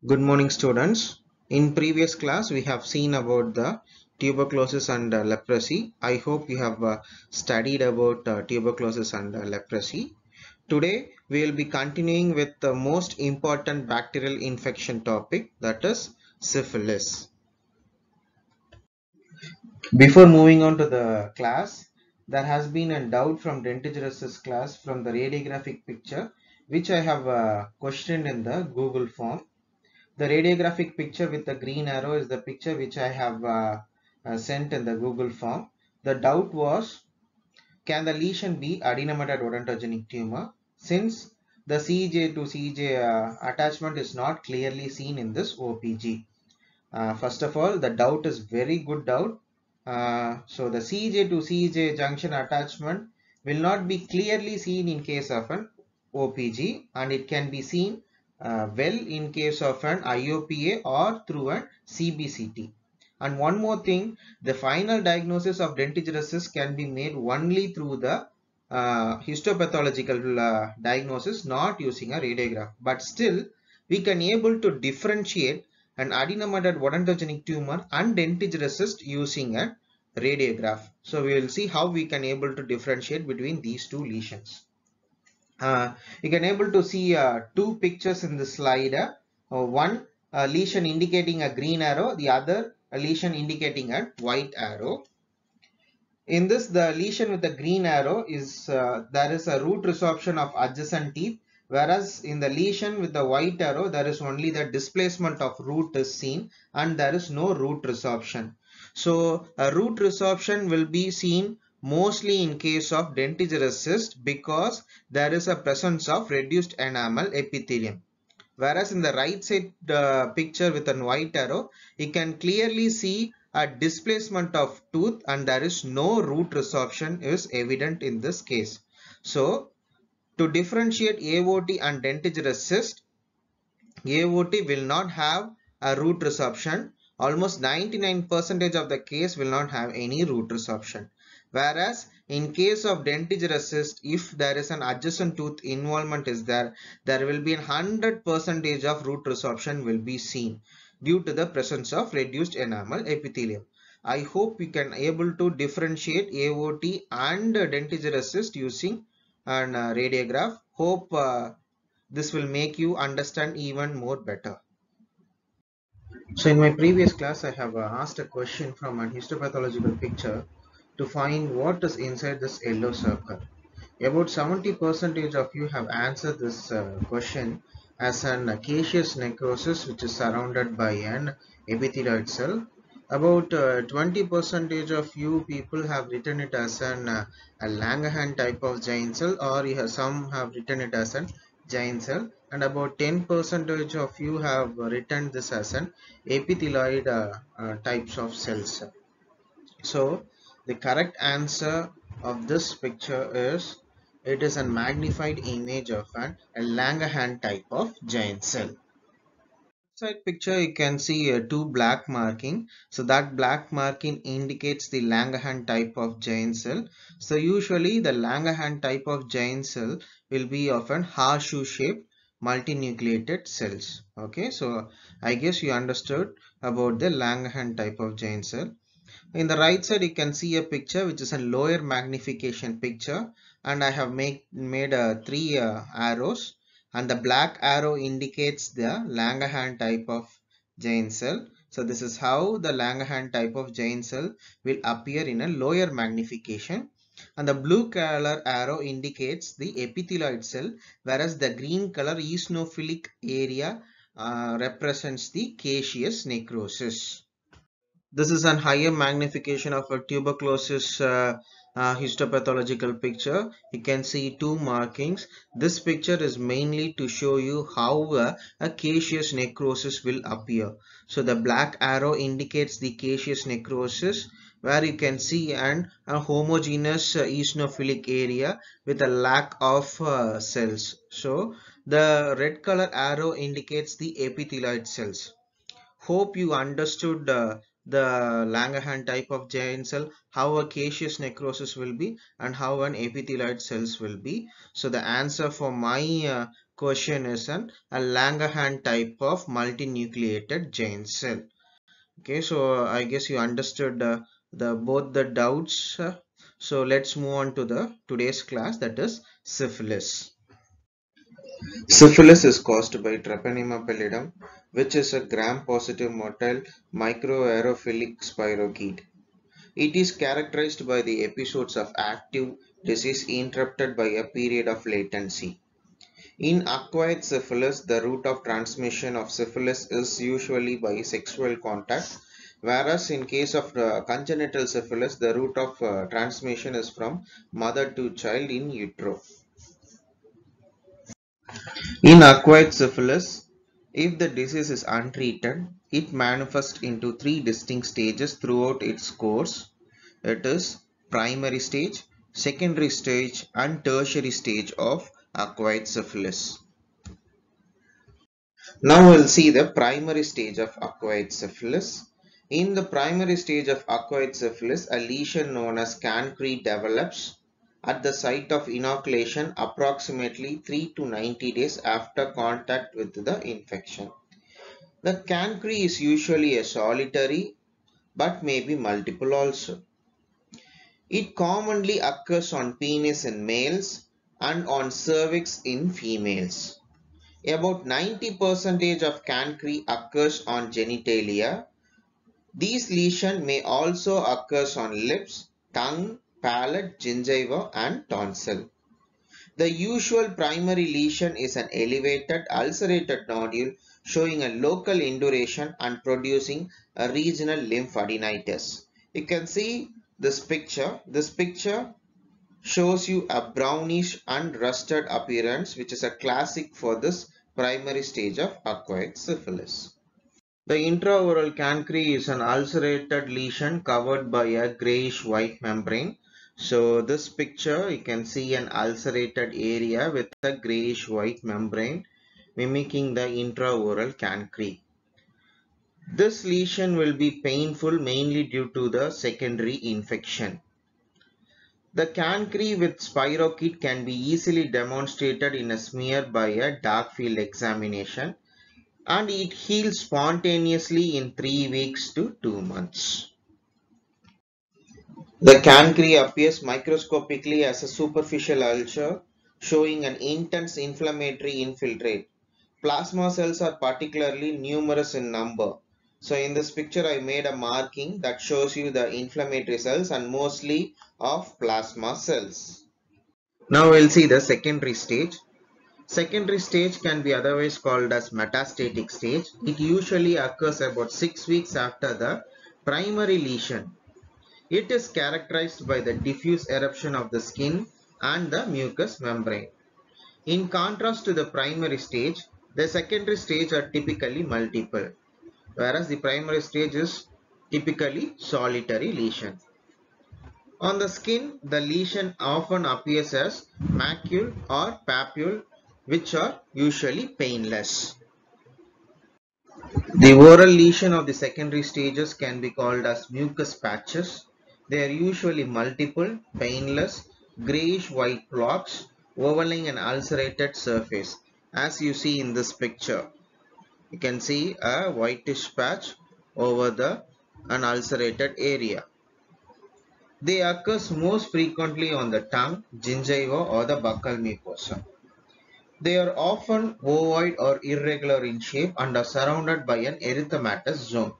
Good morning, students. In previous class, we have seen about the tuberculosis and leprosy. I hope you have studied about tuberculosis and leprosy. Today, we will be continuing with the most important bacterial infection topic, that is syphilis. Before moving on to the class, there has been a doubt from Dentigerous' class from the radiographic picture, which I have questioned in the Google form. The radiographic picture with the green arrow is the picture which I have sent in the Google form. The doubt was, can the lesion be adenomatous odontogenic tumor? Since the CJ to CJ attachment is not clearly seen in this OPG. First of all, the doubt is very good doubt. So the CJ to CJ junction attachment will not be clearly seen in case of an OPG, and it can be seen well in case of an IOPA or through an CBCT. And one more thing, the final diagnosis of dentigenesis can be made only through the histopathological diagnosis, not using a radiograph. But still, we can able to differentiate an adenomatous odontogenic tumor and dentigenesis using a radiograph. So we will see how we can able to differentiate between these two lesions. You can able to see two pictures in the slide. One lesion indicating a green arrow, the other a lesion indicating a white arrow. In this, the lesion with the green arrow is there is a root resorption of adjacent teeth, whereas in the lesion with the white arrow there is only the displacement of root is seen and there is no root resorption. So a root resorption will be seen mostly in case of dentigerous cyst because there is a presence of reduced enamel epithelium. Whereas in the right side picture with a white arrow, you can clearly see a displacement of tooth and there is no root resorption is evident in this case. So to differentiate AOT and dentigerous cyst, AOT will not have a root resorption. Almost 99% of the case will not have any root resorption. Whereas in case of dentigerous cyst, if there is an adjacent tooth involvement is there, there will be 100% of root resorption will be seen due to the presence of reduced enamel epithelium. I hope we can able to differentiate AOT and dentigerous cyst using an radiograph. Hope this will make you understand even more better. So in my previous class, I have asked a question from a histopathological picture to find what is inside this yellow circle. About 70% of you have answered this question as an caseous necrosis which is surrounded by an epithelioid cell. About 20% of you people have written it as a Langerhans type of giant cell, or some have written it as an giant cell, and about 10% of you have written this as an epithelioid types of cells. So the correct answer of this picture is, it is a magnified image of a Langerhans type of giant cell. Side picture you can see two black marking. So that black marking indicates the Langerhans type of giant cell. So usually the Langerhans type of giant cell will be of an horseshoe shaped multinucleated cells. Okay, so I guess you understood about the Langerhans type of giant cell. In the right side you can see a picture which is a lower magnification picture, and I have made three arrows, and the black arrow indicates the Langerhans type of giant cell. So this is how the Langerhans type of giant cell will appear in a lower magnification, and the blue color arrow indicates the epithelioid cell, whereas the green color eosinophilic area represents the caseous necrosis. This is a higher magnification of a tuberculosis histopathological picture. You can see two markings. This picture is mainly to show you how a caseous necrosis will appear. So the black arrow indicates the caseous necrosis, where you can see a homogeneous eosinophilic area with a lack of cells. So the red color arrow indicates the epithelioid cells. Hope you understood the Langerhans type of giant cell, how a caseous necrosis will be, and how an epithelioid cells will be. So the answer for my question is a Langerhans type of multinucleated giant cell. Okay, so I guess you understood the both the doubts. So let's move on to the today's class, that is syphilis. Syphilis is caused by Treponema pallidum, which is a gram-positive motile microaerophilic spirochete. It is characterized by the episodes of active disease interrupted by a period of latency. In acquired syphilis, the route of transmission of syphilis is usually by sexual contact, whereas in case of congenital syphilis, the route of transmission is from mother to child in utero. In acquired syphilis, if the disease is untreated, it manifests into three distinct stages throughout its course. It is primary stage, secondary stage, and tertiary stage of acquired syphilis. Now we'll see the primary stage of acquired syphilis. In the primary stage of acquired syphilis, a lesion known as cancre develops at the site of inoculation approximately 3 to 90 days after contact with the infection. The cancre is usually a solitary but may be multiple also. It commonly occurs on penis in males and on cervix in females. About 90% of cancre occurs on genitalia. These lesions may also occur on lips, tongue, palate, gingiva and tonsil. The usual primary lesion is an elevated ulcerated nodule showing a local induration and producing a regional lymphadenitis. You can see this picture. This picture shows you a brownish and rusted appearance, which is a classic for this primary stage of acquired syphilis. The intraoral cancre is an ulcerated lesion covered by a grayish white membrane. So this picture, you can see an ulcerated area with a grayish white membrane mimicking the intraoral cancre. This lesion will be painful mainly due to the secondary infection. The cancre with spirochete can be easily demonstrated in a smear by a dark field examination, and it heals spontaneously in 3 weeks to 2 months. The cancre appears microscopically as a superficial ulcer showing an intense inflammatory infiltrate. Plasma cells are particularly numerous in number. So in this picture I made a marking that shows you the inflammatory cells and mostly of plasma cells. Now we'll see the secondary stage. Secondary stage can be otherwise called as metastatic stage. It usually occurs about 6 weeks after the primary lesion. It is characterized by the diffuse eruption of the skin and the mucous membrane. In contrast to the primary stage, the secondary stage are typically multiple, whereas the primary stage is typically solitary lesion. On the skin, the lesion often appears as macule or papule, which are usually painless. The oral lesion of the secondary stages can be called as mucus patches. They are usually multiple, painless, grayish white blobs overlaying an ulcerated surface. As you see in this picture, you can see a whitish patch over an ulcerated area. They occur most frequently on the tongue, gingiva or the buccal mucosa. They are often ovoid or irregular in shape and are surrounded by an erythematous zone.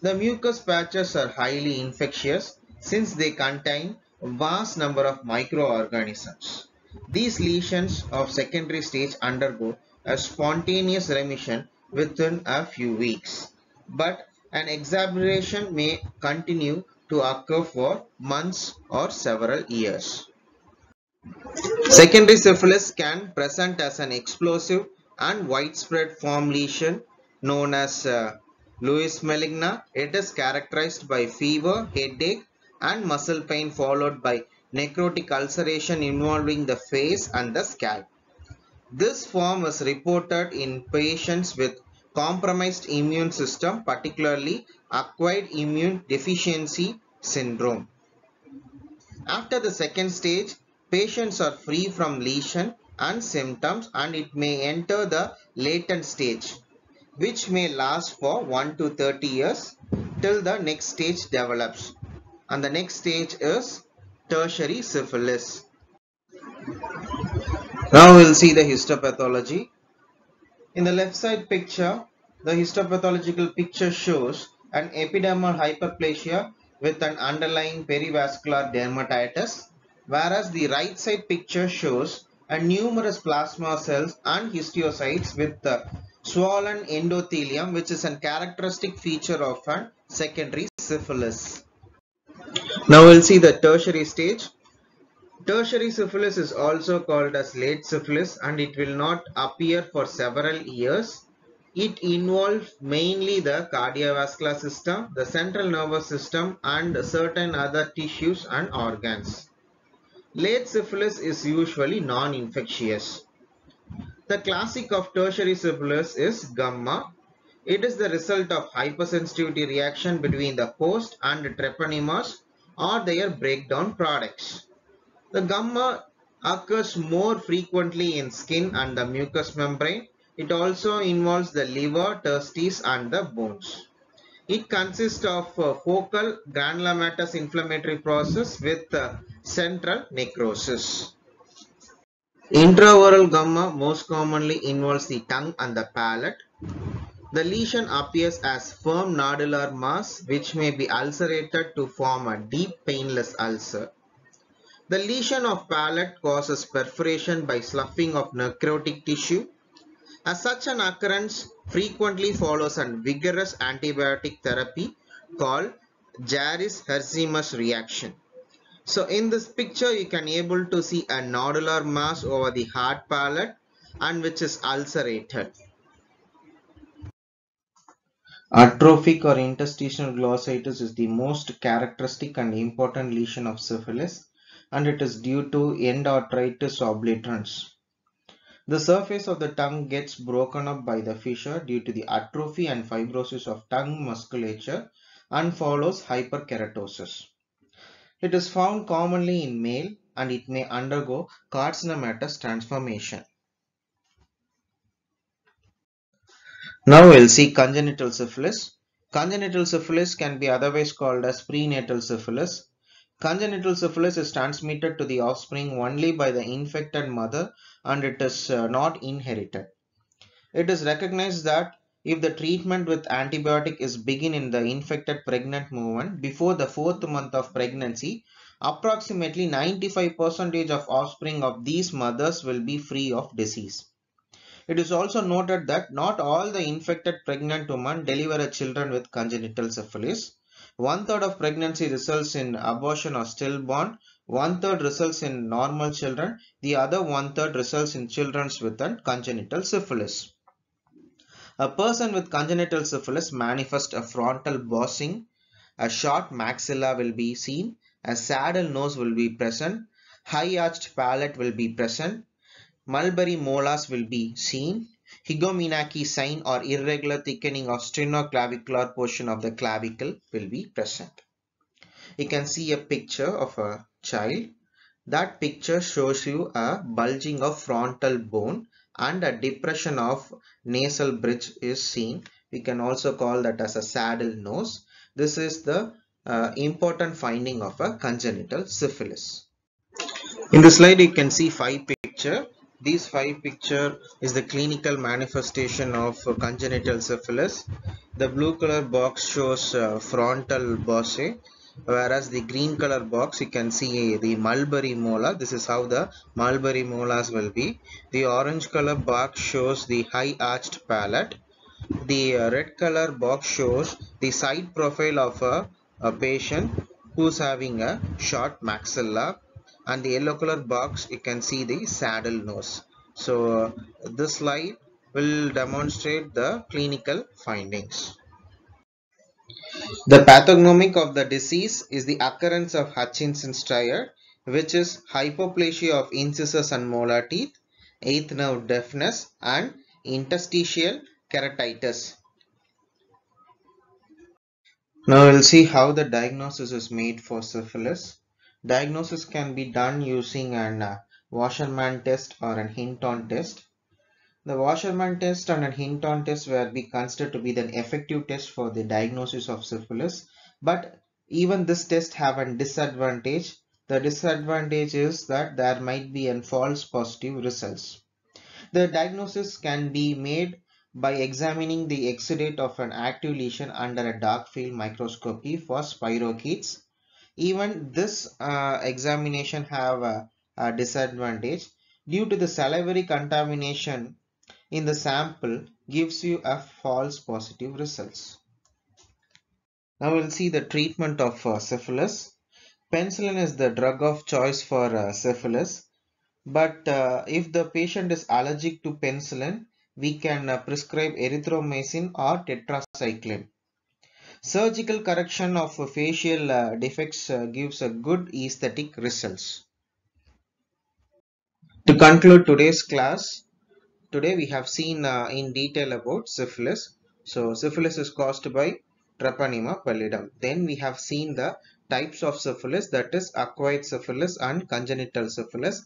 The mucus patches are highly infectious since they contain a vast number of microorganisms. These lesions of secondary stage undergo a spontaneous remission within a few weeks, but an exacerbation may continue to occur for months or several years. Secondary syphilis can present as an explosive and widespread form lesion known as Lewis maligna. It is characterized by fever, headache, and muscle pain followed by necrotic ulceration involving the face and the scalp. This form is reported in patients with compromised immune system, particularly acquired immune deficiency syndrome. After the second stage, patients are free from lesion and symptoms, and it may enter the latent stage, which may last for 1 to 30 years till the next stage develops. And the next stage is tertiary syphilis. Now we'll see the histopathology. In the left side picture, the histopathological picture shows an epidermal hyperplasia with an underlying perivascular dermatitis, whereas the right side picture shows a numerous plasma cells and histiocytes with the swollen endothelium, which is a characteristic feature of a secondary syphilis. Now we'll see the tertiary stage. Tertiary syphilis is also called as late syphilis, and it will not appear for several years. It involves mainly the cardiovascular system, the central nervous system, and certain other tissues and organs. Late syphilis is usually non-infectious. The classic of tertiary syphilis is gamma. It is the result of hypersensitivity reaction between the host and treponemas or their breakdown products. The gamma occurs more frequently in skin and the mucous membrane. It also involves the liver, testes, and the bones. It consists of focal granulomatous inflammatory process with central necrosis. Intraoral gamma most commonly involves the tongue and the palate. The lesion appears as firm nodular mass which may be ulcerated to form a deep painless ulcer. The lesion of palate causes perforation by sloughing of necrotic tissue. As such an occurrence frequently follows a vigorous antibiotic therapy called Jaris-Herzimus reaction. So in this picture you can able to see a nodular mass over the hard palate and which is ulcerated. Atrophic or interstitial glossitis is the most characteristic and important lesion of syphilis, and it is due to endarteritis obliterans. The surface of the tongue gets broken up by the fissure due to the atrophy and fibrosis of tongue musculature and follows hyperkeratosis. It is found commonly in male and it may undergo carcinomatous transformation. Now we'll see congenital syphilis. Congenital syphilis can be otherwise called as prenatal syphilis. Congenital syphilis is transmitted to the offspring only by the infected mother and it is not inherited. It is recognized that if the treatment with antibiotic is begin in the infected pregnant woman before the 4th month of pregnancy, approximately 95% of offspring of these mothers will be free of disease. It is also noted that not all the infected pregnant women deliver children with congenital syphilis. 1/3 of pregnancy results in abortion or stillborn, 1/3 results in normal children, the other 1/3 results in children with congenital syphilis. A person with congenital syphilis manifests a frontal bossing, a short maxilla will be seen, a saddle nose will be present, high arched palate will be present, mulberry molars will be seen, Higoumenaki sign or irregular thickening of sternoclavicular portion of the clavicle will be present. You can see a picture of a child. That picture shows you a bulging of frontal bone and a depression of nasal bridge is seen. We can also call that as a saddle nose. This is the important finding of a congenital syphilis. In the slide you can see 5 pictures. These 5 pictures is the clinical manifestation of congenital syphilis. The blue color box shows frontal bosse, whereas the green color box you can see the mulberry molar. This is how the mulberry molars will be. The orange color box shows the high arched palate. The red color box shows the side profile of a patient who's having a short maxilla, and the yellow color box you can see the saddle nose. So this slide will demonstrate the clinical findings. The pathognomic of the disease is the occurrence of Hutchinson's triad, which is hypoplasia of incisors and molar teeth, eighth nerve deafness, and interstitial keratitis. Now we'll see how the diagnosis is made for syphilis. Diagnosis can be done using an Wassermann test or an Hinton test. The Wassermann test and a Hinton test were be considered to be the effective test for the diagnosis of syphilis. But even this test have a disadvantage. The disadvantage is that there might be a false positive results. The diagnosis can be made by examining the exudate of an active lesion under a dark field microscopy for spirochetes. Even this examination have a disadvantage due to the salivary contamination in the sample gives you a false positive results. Now we'll see the treatment of syphilis. Penicillin is the drug of choice for syphilis, but if the patient is allergic to penicillin, we can prescribe erythromycin or tetracycline. Surgical correction of facial defects gives a good aesthetic results. To conclude today's class, today we have seen in detail about syphilis. So syphilis is caused by Treponema pallidum. Then we have seen the types of syphilis, that is acquired syphilis and congenital syphilis.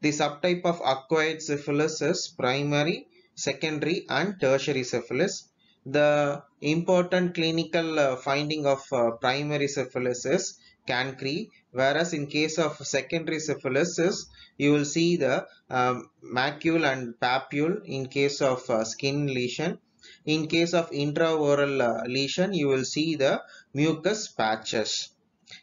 The subtype of acquired syphilis is primary, secondary and tertiary syphilis. The important clinical finding of primary syphilis is cancre, whereas in case of secondary syphilis is you will see the macule and papule in case of skin lesion. In case of intraoral lesion, you will see the mucus patches.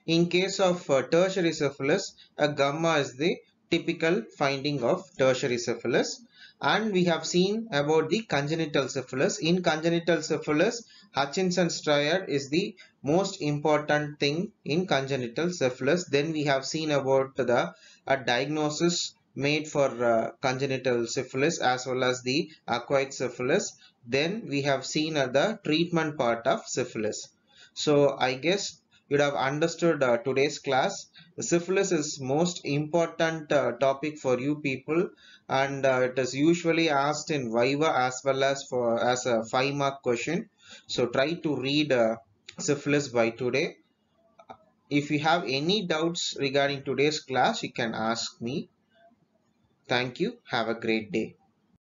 In case of tertiary syphilis, a gamma is the typical finding of tertiary syphilis. And we have seen about the congenital syphilis. In congenital syphilis, Hutchinson's triad is the most important thing in congenital syphilis. Then we have seen about the diagnosis made for congenital syphilis as well as the acquired syphilis. Then we have seen the treatment part of syphilis. So I guess you'd have understood today's class. Syphilis is most important topic for you people, and it is usually asked in Viva as well as for as a 5-mark question. So try to read syphilis by today. If you have any doubts regarding today's class, you can ask me. Thank you. Have a great day.